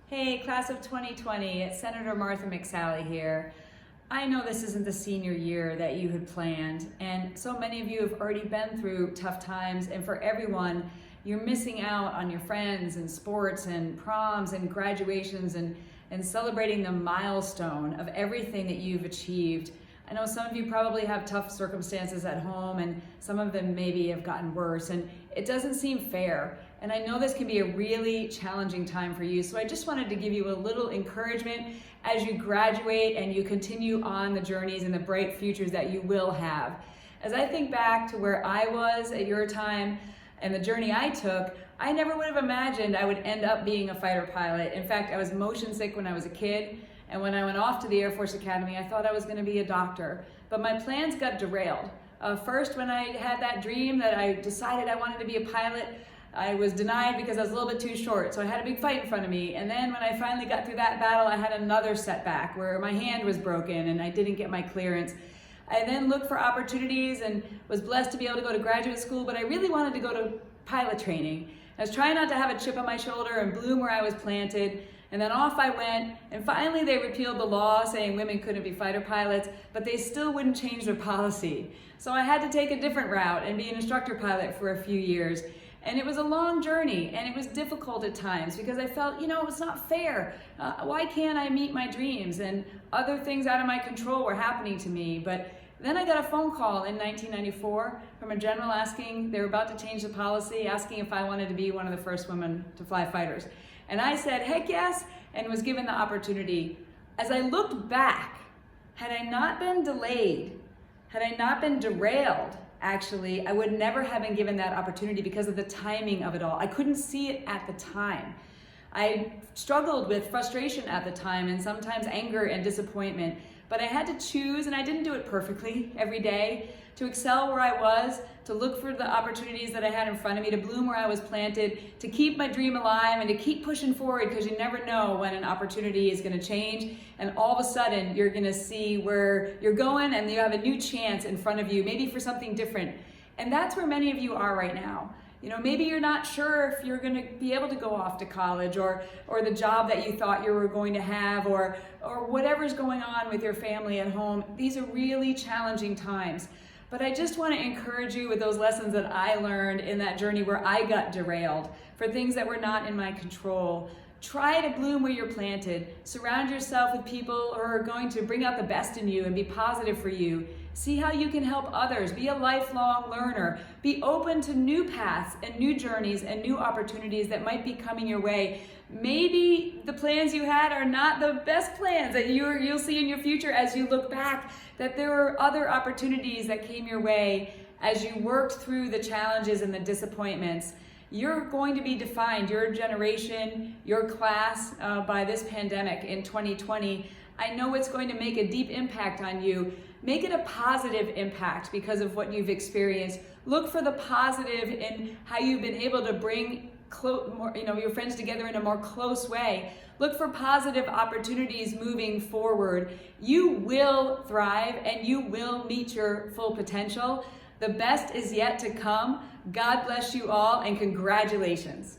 Hey, class of 2020, it's Senator Martha McSally here. I know this isn't the senior year that you had planned, and so many of you have already been through tough times, and for everyone, you're missing out on your friends and sports and proms and graduations and celebrating the milestone of everything that you've achieved. I know some of you probably have tough circumstances at home, and some of them maybe have gotten worse, and it doesn't seem fair. And I know this can be a really challenging time for you, so I just wanted to give you a little encouragement as you graduate and you continue on the journeys and the bright futures that you will have. As I think back to where I was at your time and the journey I took, I never would have imagined I would end up being a fighter pilot. In fact, I was motion sick when I was a kid, and when I went off to the Air Force Academy, I thought I was going to be a doctor. But my plans got derailed. First, when I had that dream that I decided I wanted to be a pilot, I was denied because I was a little bit too short, so I had a big fight in front of me. And then when I finally got through that battle, I had another setback where my hand was broken and I didn't get my clearance. I then looked for opportunities and was blessed to be able to go to graduate school, but I really wanted to go to pilot training. I was trying not to have a chip on my shoulder and bloom where I was planted. And then off I went, and finally they repealed the law saying women couldn't be fighter pilots, but they still wouldn't change their policy. So I had to take a different route and be an instructor pilot for a few years. And it was a long journey, and it was difficult at times because I felt, it's not fair. Why can't I meet my dreams? And other things out of my control were happening to me. But then I got a phone call in 1994 from a general asking, they were about to change the policy, asking if I wanted to be one of the first women to fly fighters. And I said, heck yes, and was given the opportunity. As I looked back, had I not been delayed, had I not been derailed, actually, I would never have been given that opportunity because of the timing of it all. I couldn't see it at the time. I struggled with frustration at the time and sometimes anger and disappointment, but I had to choose, and I didn't do it perfectly every day, to excel where I was, to look for the opportunities that I had in front of me, to bloom where I was planted, to keep my dream alive and to keep pushing forward, because you never know when an opportunity is going to change and all of a sudden you're going to see where you're going and you have a new chance in front of you, maybe for something different. And that's where many of you are right now. Maybe you're not sure if you're going to be able to go off to college or the job that you thought you were going to have or whatever's going on with your family at home. These are really challenging times. But I just want to encourage you with those lessons that I learned in that journey where I got derailed for things that were not in my control. Try to bloom where you're planted. Surround yourself with people who are going to bring out the best in you and be positive for you. See how you can help others. Be a lifelong learner. Be open to new paths and new journeys and new opportunities that might be coming your way. Maybe the plans you had are not the best plans that you'll see in your future as you look back, that there are other opportunities that came your way as you worked through the challenges and the disappointments. You're going to be defined, your generation, your class, by this pandemic in 2020. I know it's going to make a deep impact on you. Make it a positive impact because of what you've experienced. Look for the positive in how you've been able to bring your friends together in a more close way. Look for positive opportunities moving forward. You will thrive and you will meet your full potential. The best is yet to come. God bless you all and congratulations.